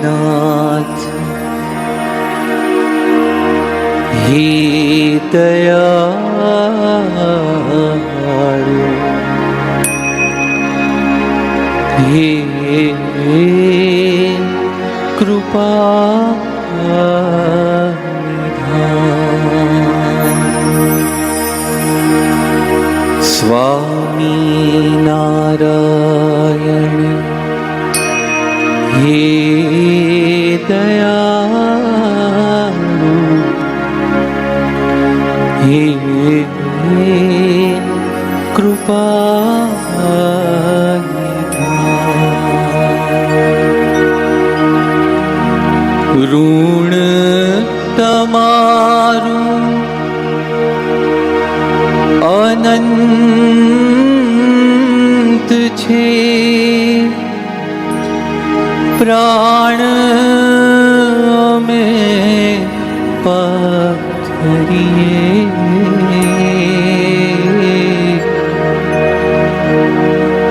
नाथ हे दयालु हे कृपा स्वामी नारायण हे दयालु हे कृपा ऋण तमारू अनंत छे प्राण में पाथरिए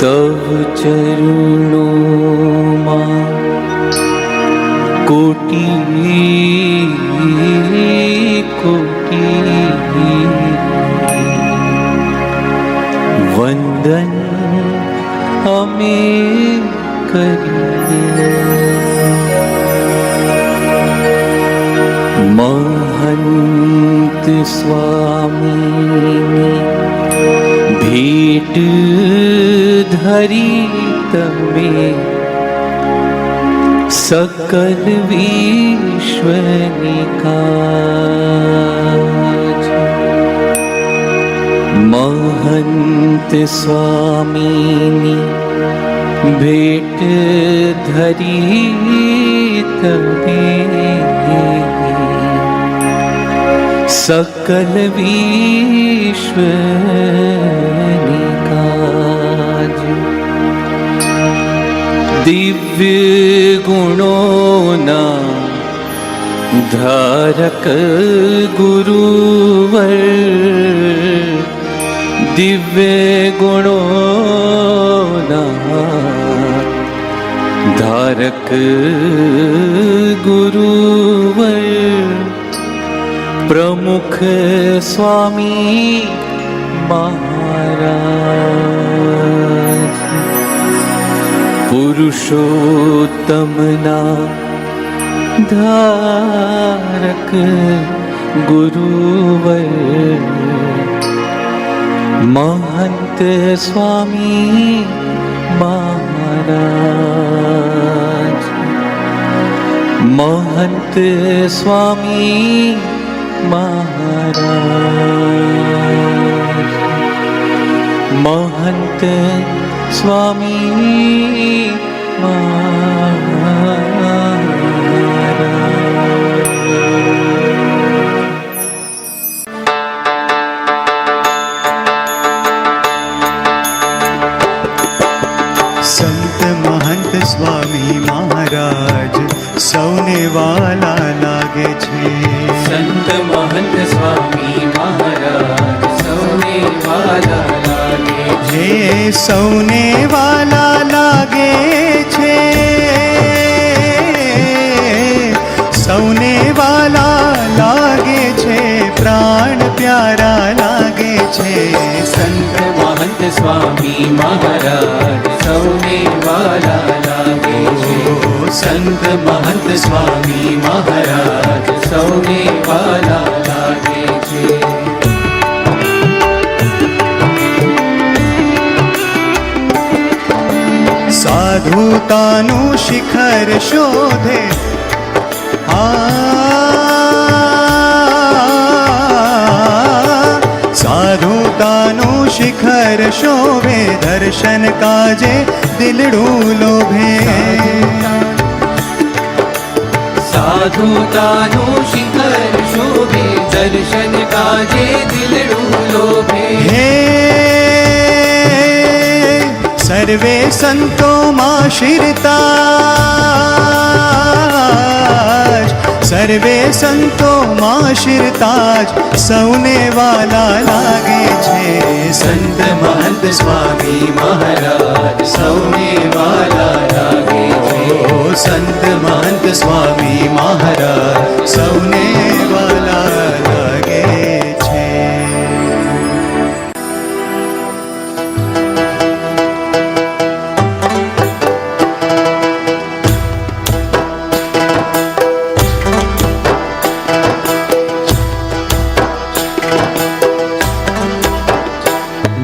तव चरणों मां कोटि कोटि वंदन हमें करिए। महंत स्वामी भेट धरी तमे सकल विश्व निकाज। महंत स्वामी भेट धरी तमे सकल विश्व निकाज। दिव्य गुणों ना धारक गुरुवर दिव्य गुणों ना धारक गुरुवर प्रमुख स्वामी महाराज। पुरुषोत्तमना धारक गुरुवर महंत स्वामी महाराज। महंत स्वामी महाराज। महंत स्वामी संत महंत स्वामी महाराज सौने वाला लागे छे। संत महंत स्वामी महाराज सौने वाला लागे हे सौने वाला लागे छे। सौने वाला लागे छे प्राण प्यारा लागे छे। संत महंत स्वामी महाराज सौने वाला लागे छे। संत महंत स्वामी महाराज सौने वाला लागे छे। साधुतानु शिखर शोधे साधुतानु शिखर शोभे दर्शन काजे दिलड़ू लोभे। साधुतानु शिखर शोभे दर्शन काजे दिलड़ू लोभे। हे सर्वे संतो मां शिरता સર્વે સંતોમાં શિરતાજ સૌને વાલા લાગે છે. સંત મહંત સ્વામી મહારાજ સૌને વાલા લાગે છે. ઓ સંત મહંત સ્વામી મહારાજ સૌને વાલા લાગે છે.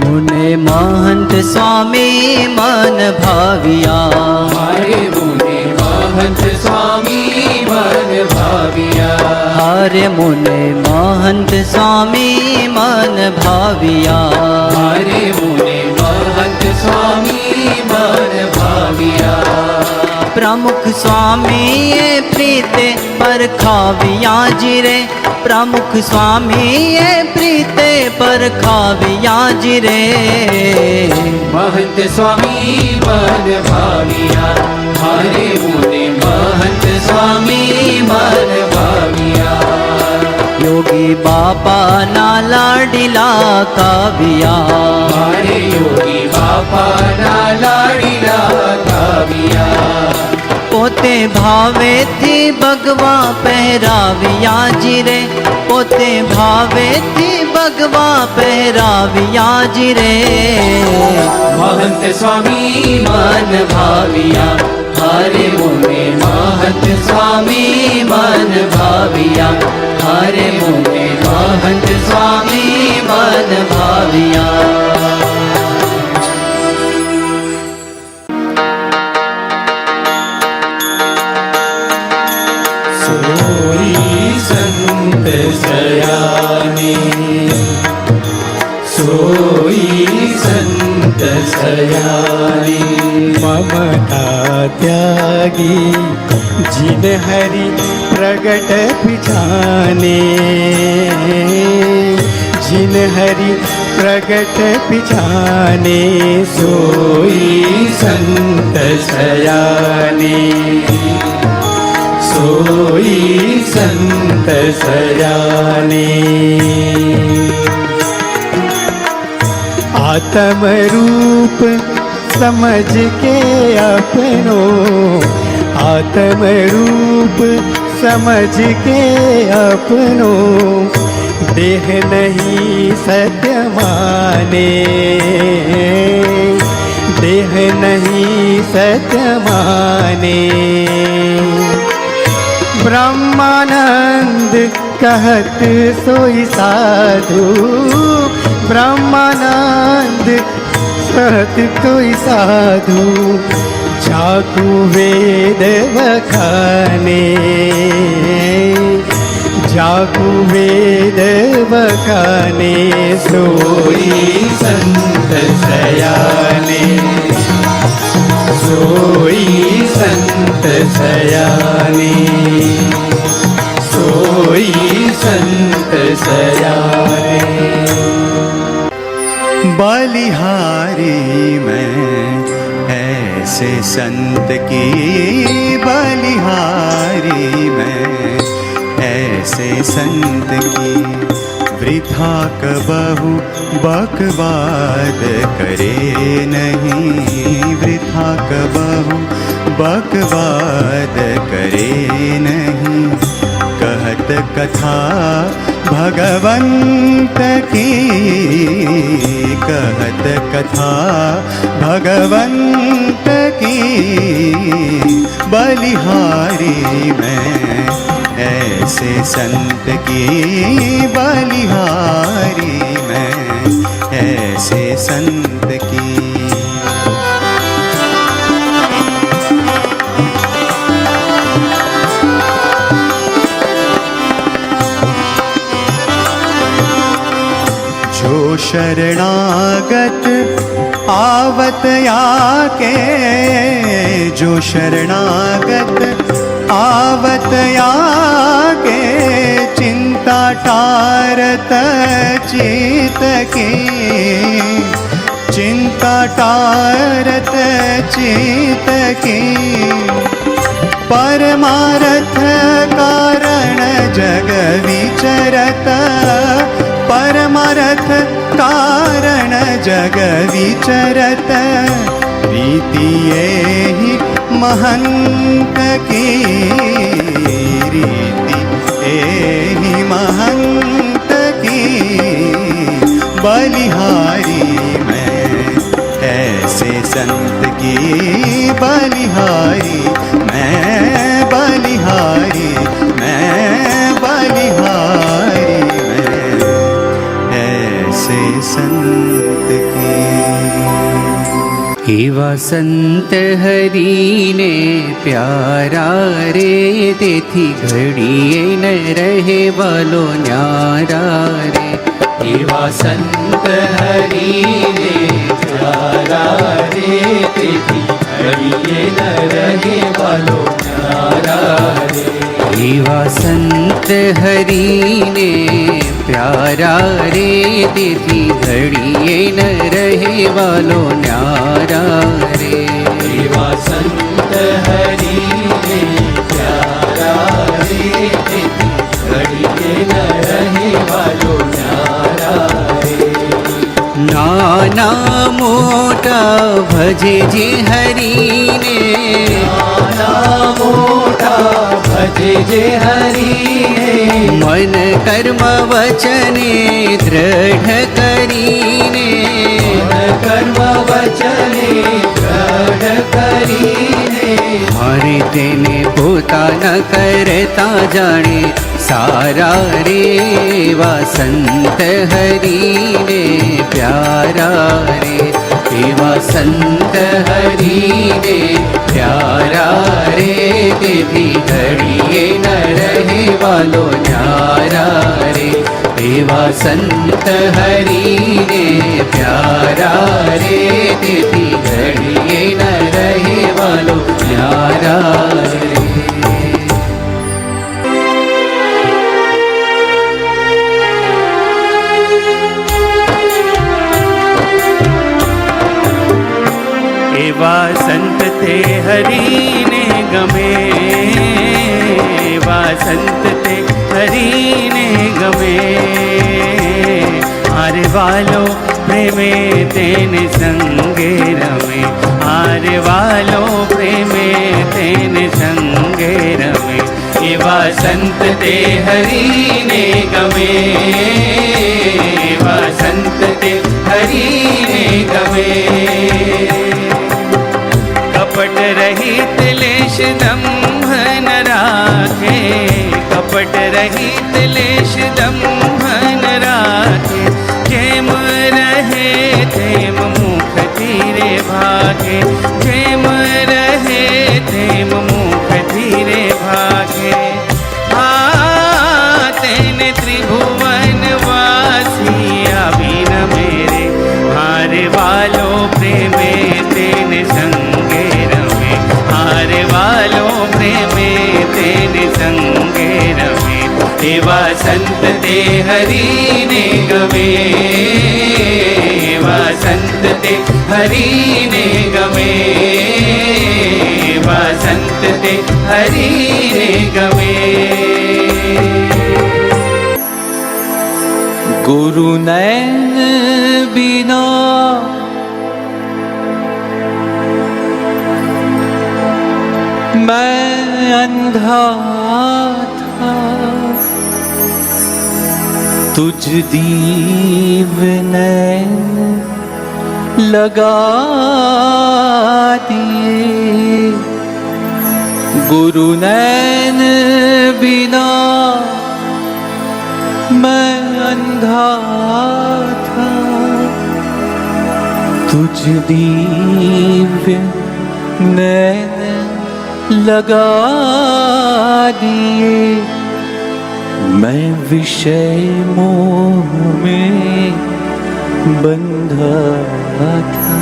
મુને મહંત સ્વામી મન ભાવિયા, મારે મુને મહંત સ્વામી મન ભાવિયા. હારે મુને મહંત સ્વામી મન ભાવિયા, મારે મુને મહંત સ્વામી મન ભાવિયા. પ્રમુખ સ્વામીએ પ્રીતે પરખાવ્યા જીરે, પ્રમુખ સ્વામીએ પ્રીતે પરખાવ્યા જીરે. મહંત સ્વામી મન ભાવિયા. મારે મુને મહંત સ્વામી મન ભાવિયા. યોગી બાપાના લાડીલા કાવ્યા, મારે યોગી બાપાના લાડીલા કાવ્યા. પોતે ભાવેથી ભગવા પહેરાવ્યા જીરે, પોતે ભાવેથી ભગવા પહેરાવ્યા જીરે. મહંત સ્વામી મન ભાવિયા. મારે મુને મહંત સ્વામી મન ભાવિયા. મારે મુને મહંત સ્વામી મન ભાવિયા. સોઈ સંત સયાને, સોઈ સંત સયાને. ममता त्यागी जिन हरि प्रगट पिछाने, जिन हरि प्रगट पिछाने सोई संत सयाने, सोई संत सयाने. आत्म रूप समझ के अपनो, आत्म रूप समझ के अपनो देह नहीं सत्य माने, देह नहीं सत्य माने. ब्रह्मानंद कहत सोई साधु, ब्रह्मानंद कहत कोई साधु जाकू वेद बखाने, जाकू वेद बखाने. सोई संत सयाने, सोई संत सयाने, सोई संत सयाने. बलिहारी मैं ऐसे संत की, बलिहारी मैं ऐसे संत की. वृथा कबहु बकवाद करे नहीं, वृथा कबहु बकवाद करे नहीं. कहत कथा भगवंत की, कहत कथा भगवंत की. बलिहारी मैं ऐसे संत की, बलिहारी मैं ऐसे संत की. जो शरणागत आवत आके, जो शरणागत आवत आके. चिंता टारत चित की, चिंता टारत चित की. परमार्थ कारण जग विचरत, परमार्थ कारण जग विचरत, रीति एहि महंत की, रीति एहि महंत की, बलिहारी मैं ऐसे संत की, बलिहारी मैं, बलिहारी मैं, बलिहारी मैं ऐसे संत की। एवा संत हरीने प्यारा रे, तेथी घड़ीए न रहे वालो न्यारा रे। एवा संत हरीने प्यारा रे, तेथी घड़ीए न रहे वालो न्यारा रे। एवा संत हरीने प्यारा रे, तेथी घड़ीए न रहे वालो न्यारा रे। एवा संत हरीने प्यारा रे, तेथी घड़ीए न रहे वालो न्यारा रे। नाना मोटा भजे जे हरीने, नाना मोटा भजे जे हरीने, मन कर्म वचने दृढ़ करीने, मन कर्म वचने दृढ़ करीने। हरे तेने पोता न करता जाने सारा रे, वा संत हरीने प्यारा रे। एवा संत हरीने प्यारा रे, तेथी घड़ीए न रहे वालो न्यारा रे। एवा संत हरीने प्यारा रे, तेथी घड़ीए न रहे वालो न्यारा रे। एवा संत ते हरीने गमे, एवा संत ते हरीने गमे। आरे वालो प्रेमे तेने संगे रमे, आरे वालो प्रेमे तेने संगे रमे। एवा संत ते हरीने गमे, एवा संत ते हरीने गमे। कपट रहित लेश दंभ न राखे, कपट रहित लेश दंभ न राखे। जेम रहे तेम मुख धीरे भागे, जेम रहे तेम मुख धीरे भागे। तेने त्रिभुवन वासिया बिन मेरे, हारे वालो प्रेमे तेने संगे रमे, हारे वालो प्रेमे तेने संगे रमे। एवा संत ते हरीने गमे, एवा संत ते हरीने गमे, एवा संत ते हरीने गमे। गुरु नैन बिना मैं अंधा था, तुझ दीव नैन लगा दिए। गुरु नैन बिना मैं अंधा था, तुझ दिव्य नैन लगा दिए। मैं विषय मोह में बंधा था,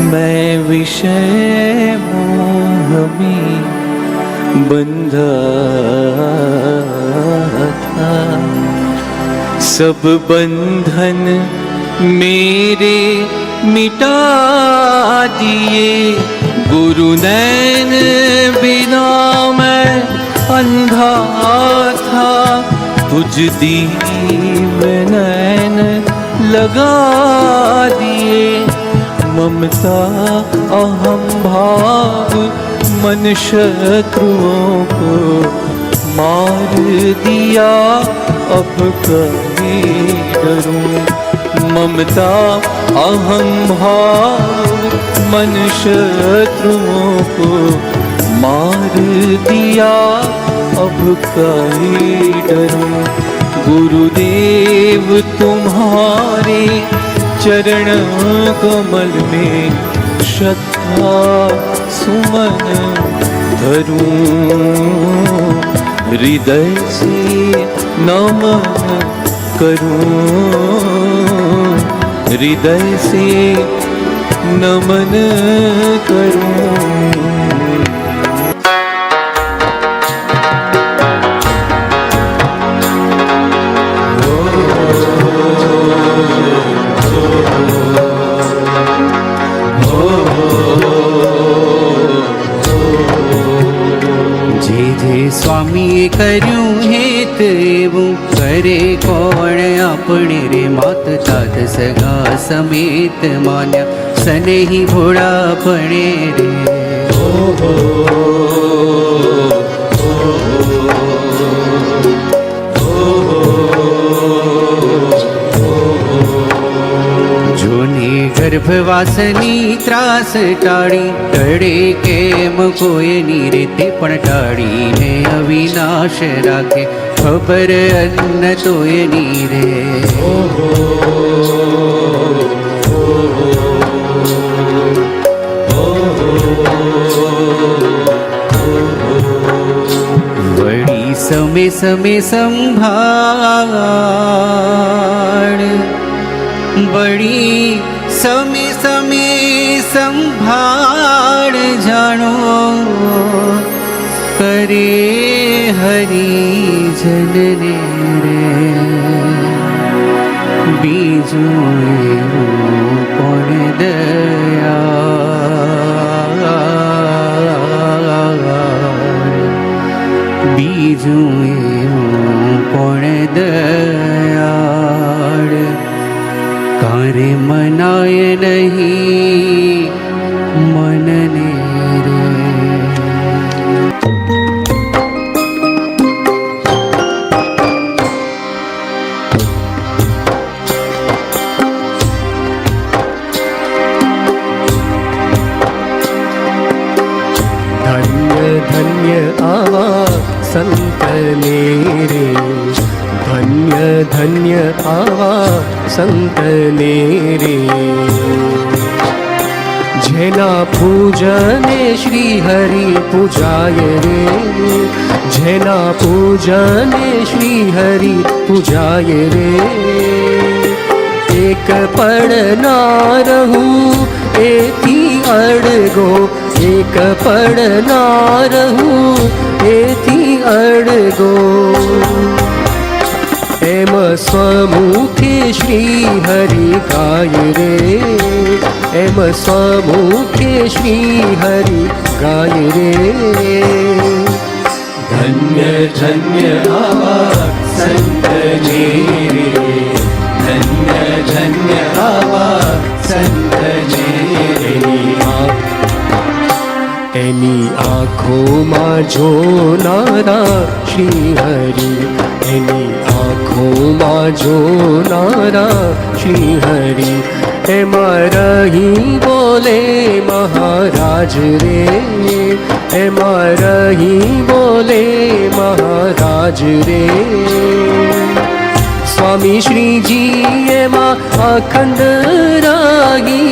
मैं विषय मोह में बंधा था। सब बंधन मेरे मिटा दिए, गुरु नैन बिना मैं अंधा था, तुझ दीव नैन लगा दिए। ममता अहम भाव मन शत्रुओं को मार दिया, अब कभी डरूं। ममता अहम भाव मन शत्रुओं को मार दिया, अब कहीं डरूं। गुरुदेव तुम्हारे चरण कमल में श्रद्धा सुमन धरूं। हृदय से नमन करूं, हृदय से नमन करूं। स्वामी कर्યું હેત એવું કરે કોણ આપણે રે માત તાત સગા સમેત માન્યા સનેહી ભોળા પણે રે। જોને ગર્ભવાસની ત્રાસ ટાળી ટળે કેમ કોઈની રીતે પણ ટાળીને અવિનાશ રાખે ખબર અન્ન તોયની રે। વળી સમે સમે સંભાળ, बड़ी समय समय संभाળ जानो करे हरि जनने रे। बीजो कोण दया, बीजो कोण दयाळ कारे मनाय नहीं मनने रे। धन्य धन्य आवा संत मेरे, धन्य धन्य आवा संत मेरे। जेना पूजने श्री हरि पूजाय रे, जेना पूजने श्री हरि पूजाय रे। एक पड़ ना रहूं एथी अड़गो, एक पड़ ना रहूं एथी अड़गो। एम स्वमुखे श्री हरि गाय रे, एम स्वमुखे श्री हरि गाय रे। धन्य धन्य आवा संत मेरे, धन्य धन्य आवा संत मेरे। एनी आँखों जोनारा श्री हरि, एनी आँखों जोनारा श्री हरि। एमा रही बोले महाराज रे, एमा रही बोले महाराज रे। स्वामी श्री जी एमा अखंड रागी,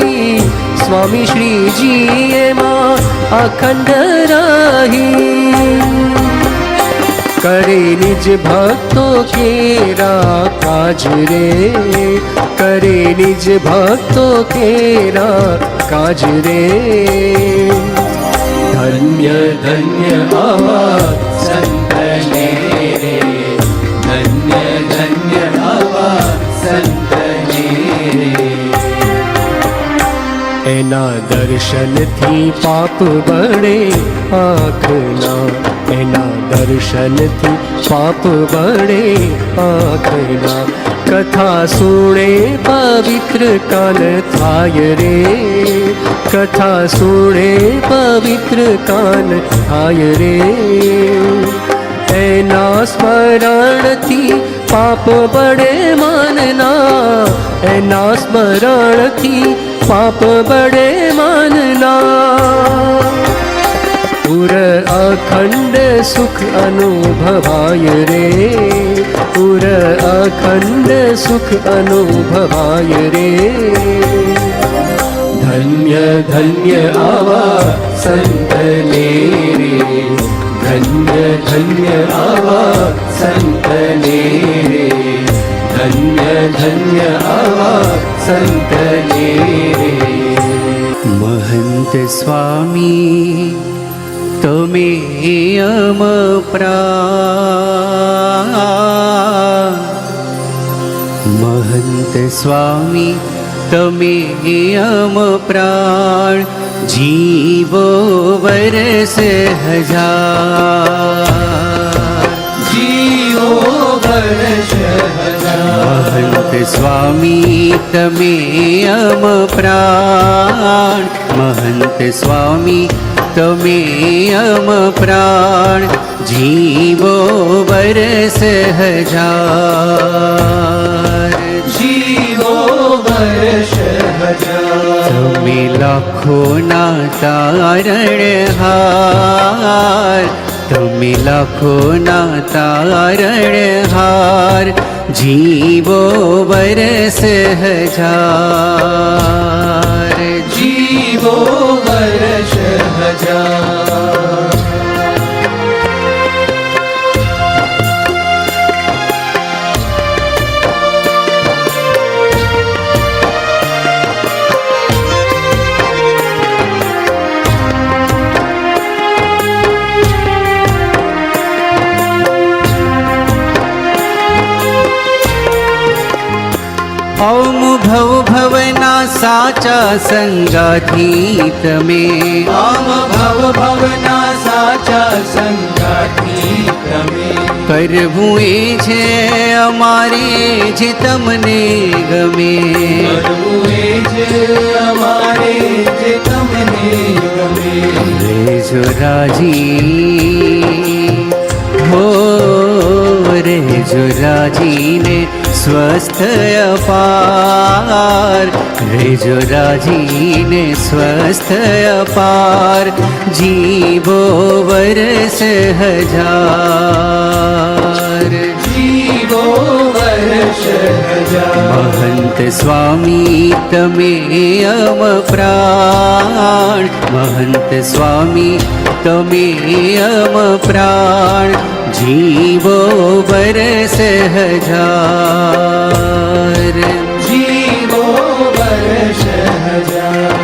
स्वामी श्री जी एमा अखंड राही। करे निज भक्तों के काज रे, करे निज भक्तों के काज रे। धन्य धन्य आवा संत मेरे, धन्य धन्य आवा संत मेरे। एना दर्शन દર્શનથી પાપ બળે આંખના, એના દર્શનથી પાપ બળે આંખના. કથા સુણે પવિત્ર કાન થાય રે, કથા સુણે પવિત્ર કાન થાય રે. એના સ્મરણથી પાપ બળે માનના, એના સ્મરણથી પાપ બળે માનના. પુર અખંડ સુખ અનુભવાય રે, પુર અખંડ સુખ અનુભવાય રે. ધન્ય ધન્ય આવા સંતને રે, ધન્ય ધન્ય આવા સંતને રે, ધન્ય ધન્ય આવા સંતને રે. महंत स्वामी તમે અમ પ્રાણ, महंत स्वामी તમે અમ પ્રાણ. જીવો વરસ હજાર, જીવો વર્ષ હજાર. महंत स्वामी તમે અમ પ્રાણ, महंत स्वामी તમે અમ પ્રાણ. જીવો વરસ હજાર, જીવો વર્ષ હજાર. તમે લાખોના તારણહાર, તમે લાખોના તારણહાર. જીવો વરસ હજાર, જીવો વર્ષ હજાર. ઓમ ભવ ભવના સાચા સંગાથી તમે, આમ ભવ ભવના સાચા સંગાથી તમે. કરવું એ છે અમારે જે તમને ગમે, કરવું એ છે અમારે જે તમને ગમે. રેજો રાજી હો, રેજો રાજીને સ્વસ્થ અપાર, રેજો રાજીને સ્વસ્થ અપાર. જીવો વરસ હજાર, જીવો વર્ષ હજાર. महंत स्वामी તમે અમ પ્રાણ, महंत स्वामी તમે અમ પ્રાણ. જીવો વરસ હજાર, જીવો વર્ષ હજાર.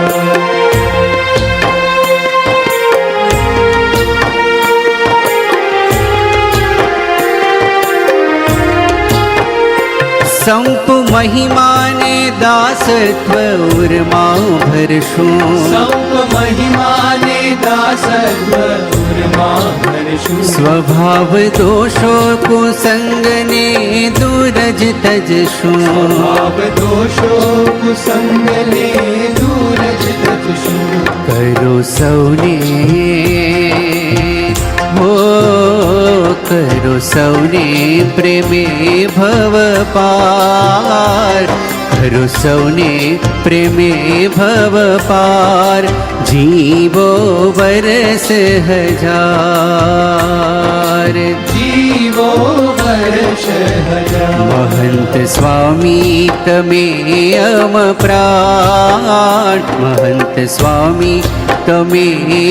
સંપ મહિમાને દાસત્વ ઉર્મા ભરશું, સંપ મહિમાને દાસત્વ ઉર્મા ભરશું. સ્વભાવ દોષો કુસંગને દૂર જ તજશું, ભાવ દોષો કુસંગને દૂર જ તજશું. કરો સૌને હો, કરો સૌને પ્રેમે ભવ પાર, કરો સૌને પ્રેમે ભવ પાર. જીવો વરસ હજાર, જીવો વર્ષ હજાર. महंत स्वामी તમે અમ પ્રાણ, महंत स्वामी તમે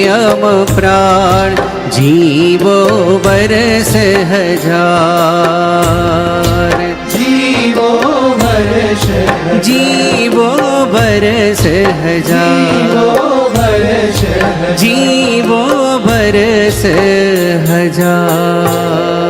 અમ પ્રાણ. જીવો વરસ હજાર, જીવો વર્ષ હજાર. જીવો વરસ હજાર, વર્ષ હજાર. જીવો વરસ હજાર.